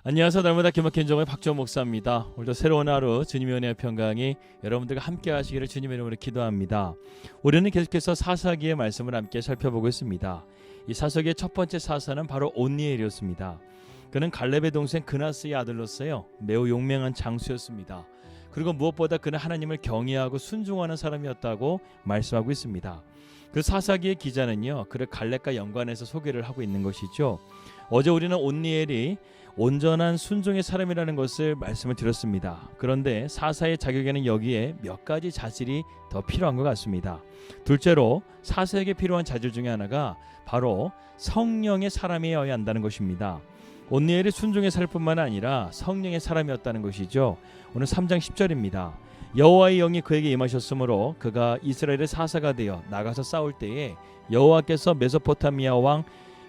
안녕하세요. 날마다 기막힌 정의 박주호 목사입니다. 오늘도 새로운 하루 주님의 은혜와 평강이 여러분들과 함께 하시기를 주님의 이름으로 기도합니다. 우리는 계속해서 사사기의 말씀을 함께 살펴보고 있습니다. 이 사사기의 첫 번째 사사는 바로 온니엘이었습니다. 그는 갈렙의 동생 그나스의 아들로서요 매우 용맹한 장수였습니다. 그리고 무엇보다 그는 하나님을 경외하고 순종하는 사람이었다고 말씀하고 있습니다. 그 사사기의 기자는요 그를 갈렙과 연관해서 소개를 하고 있는 것이죠. 어제 우리는 온니엘이 온전한 순종의 사람이라는 것을 말씀을 드렸습니다. 그런데 사사의 자격에는 여기에 몇 가지 자질이 더 필요한 것 같습니다. 둘째로 사사에게 필요한 자질 중에 하나가 바로 성령의 사람이어야 한다는 것입니다. 온니엘이 순종의 살 뿐만 아니라 성령의 사람이었다는 것이죠. 오늘 3장 10절입니다. 여호와의 영이 그에게 임하셨으므로 그가 이스라엘의 사사가 되어 나가서 싸울 때에 여호와께서 메소포타미아 왕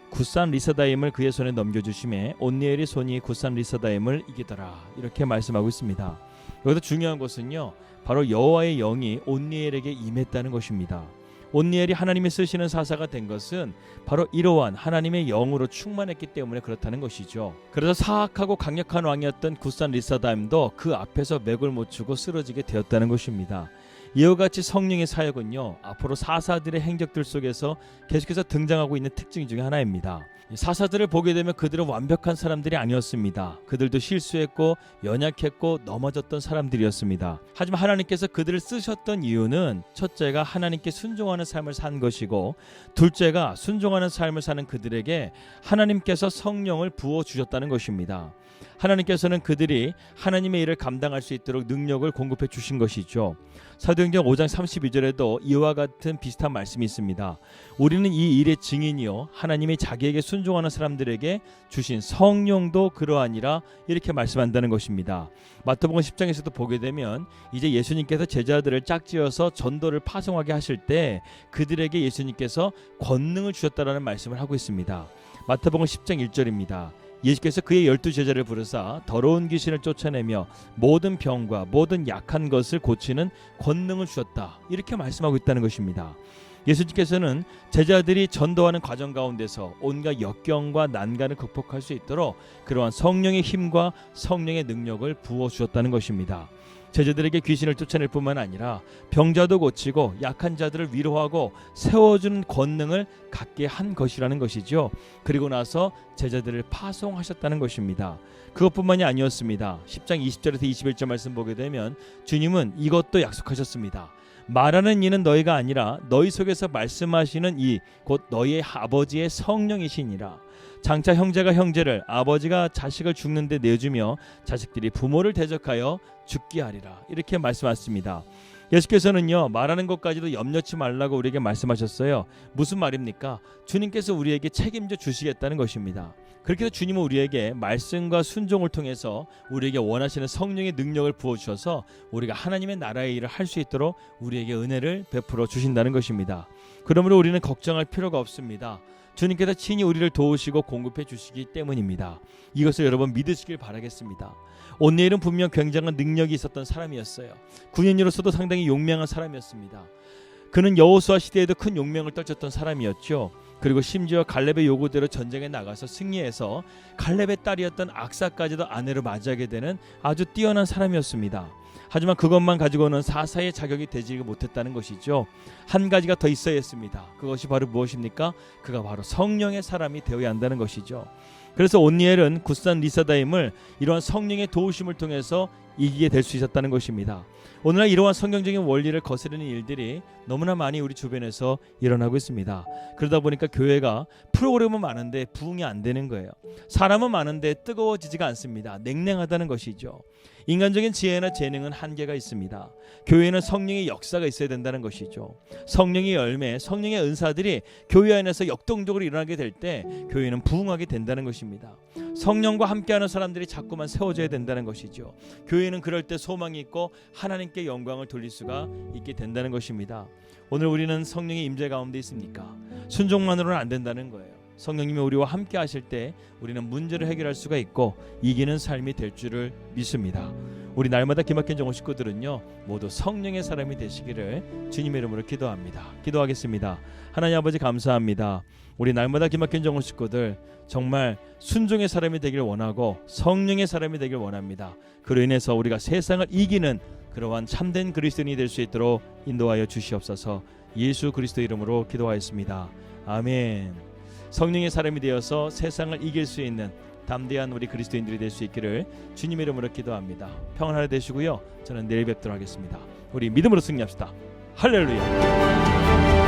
굿산 리사다임을 그의 손에 넘겨주심에 온니엘의 손이 굿산 리사다임을 이기더라. 이렇게 말씀하고 있습니다. 여기서 중요한 것은요 바로 여호와의 영이 온니엘에게 임했다는 것입니다. 온니엘이 하나님이 쓰시는 사사가 된 것은 바로 이러한 하나님의 영으로 충만했기 때문에 그렇다는 것이죠. 그래서 사악하고 강력한 왕이었던 굿산 리사다임도 그 앞에서 맥을 못 추고 쓰러지게 되었다는 것입니다. 이와 같이 성령의 사역은요 앞으로 사사들의 행적들 속에서 계속해서 등장하고 있는 특징 중에 하나입니다. 사사들을 보게 되면 그들은 완벽한 사람들이 아니었습니다. 그들도 실수했고 연약했고 넘어졌던 사람들이었습니다. 하지만 하나님께서 그들을 쓰셨던 이유는 첫째가 하나님께 순종하는 삶을 산 것이고, 둘째가 순종하는 삶을 사는 그들에게 하나님께서 성령을 부어주셨다는 것입니다. 하나님께서는 그들이 하나님의 일을 감당할 수 있도록 능력을 공급해 주신 것이죠. 사도행전 5장 32절에도 이와 같은 비슷한 말씀이 있습니다. 우리는 이 일의 증인이요 하나님이 자기에게 순종하는 사람들에게 주신 성령도 그러하니라, 이렇게 말씀한다는 것입니다. 마태복음 10장에서도 보게 되면 이제 예수님께서 제자들을 짝지어서 전도를 파송하게 하실 때 그들에게 예수님께서 권능을 주셨다라는 말씀을 하고 있습니다. 마태복음 10장 1절입니다. 예수께서 그의 12제자를 부르사 더러운 귀신을 쫓아내며 모든 병과 모든 약한 것을 고치는 권능을 주셨다, 이렇게 말씀하고 있다는 것입니다. 예수님께서는 제자들이 전도하는 과정 가운데서 온갖 역경과 난간을 극복할 수 있도록 그러한 성령의 힘과 성령의 능력을 부어주셨다는 것입니다. 제자들에게 귀신을 쫓아낼 뿐만 아니라 병자도 고치고 약한 자들을 위로하고 세워주는 권능을 갖게 한 것이라는 것이죠. 그리고 나서 제자들을 파송하셨다는 것입니다. 그것뿐만이 아니었습니다. 10장 20절에서 21절 말씀 보게 되면 주님은 이것도 약속하셨습니다. 말하는 이는 너희가 아니라 너희 속에서 말씀하시는 이 곧 너희의 아버지의 성령이시니라. 장차 형제가 형제를, 아버지가 자식을 죽는데 내주며 자식들이 부모를 대적하여 죽게 하리라, 이렇게 말씀하셨습니다. 예수께서는요 말하는 것까지도 염려치 말라고 우리에게 말씀하셨어요. 무슨 말입니까? 주님께서 우리에게 책임져 주시겠다는 것입니다. 그렇게 해서 주님은 우리에게 말씀과 순종을 통해서 우리에게 원하시는 성령의 능력을 부어주셔서 우리가 하나님의 나라의 일을 할 수 있도록 우리에게 은혜를 베풀어 주신다는 것입니다. 그러므로 우리는 걱정할 필요가 없습니다. 주님께서 친히 우리를 도우시고 공급해 주시기 때문입니다. 이것을 여러분 믿으시길 바라겠습니다. 온니엘은 분명 굉장한 능력이 있었던 사람이었어요. 군인으로서도 상당히 용맹한 사람이었습니다. 그는 여호수아 시대에도 큰 용맹을 떨쳤던 사람이었죠. 그리고 심지어 갈렙의 요구대로 전쟁에 나가서 승리해서 갈렙의 딸이었던 악사까지도 아내로 맞이하게 되는 아주 뛰어난 사람이었습니다. 하지만 그것만 가지고는 사사의 자격이 되지 못했다는 것이죠. 한 가지가 더 있어야 했습니다. 그것이 바로 무엇입니까? 그가 바로 성령의 사람이 되어야 한다는 것이죠. 그래서 온니엘은 굿산 리사다임을 이러한 성령의 도우심을 통해서 이기게 될 수 있었다는 것입니다. 오늘날 이러한 성경적인 원리를 거스르는 일들이 너무나 많이 우리 주변에서 일어나고 있습니다. 그러다 보니까 교회가 프로그램은 많은데 부흥이 안 되는 거예요. 사람은 많은데 뜨거워지지가 않습니다. 냉랭하다는 것이죠. 인간적인 지혜나 재능은 한계가 있습니다. 교회는 성령의 역사가 있어야 된다는 것이죠. 성령의 열매, 성령의 은사들이 교회 안에서 역동적으로 일어나게 될 때 교회는 부흥하게 된다는 것입니다. 성령과 함께하는 사람들이 자꾸만 세워져야 된다는 것이죠. 교회는 그럴 때 소망이 있고 하나님께 영광을 돌릴 수가 있게 된다는 것입니다. 오늘 우리는 성령의 임재 가운데 있습니까? 순종만으로는 안 된다는 거예요. 성령님이 우리와 함께 하실 때 우리는 문제를 해결할 수가 있고 이기는 삶이 될 줄을 믿습니다. 우리 날마다 기막힌 정원 식구들은요 모두 성령의 사람이 되시기를 주님의 이름으로 기도합니다. 기도하겠습니다. 하나님 아버지 감사합니다. 우리 날마다 기막힌 정원 식구들 정말 순종의 사람이 되길 원하고 성령의 사람이 되길 원합니다. 그로 인해서 우리가 세상을 이기는 그러한 참된 그리스도인이 될 수 있도록 인도하여 주시옵소서. 예수 그리스도 이름으로 기도하였습니다. 아멘. 성령의 사람이 되어서 세상을 이길 수 있는 담대한 우리 그리스도인들이 될 수 있기를 주님의 이름으로 기도합니다. 평안 하나 되시고요. 저는 내일 뵙도록 하겠습니다. 우리 믿음으로 승리합시다. 할렐루야.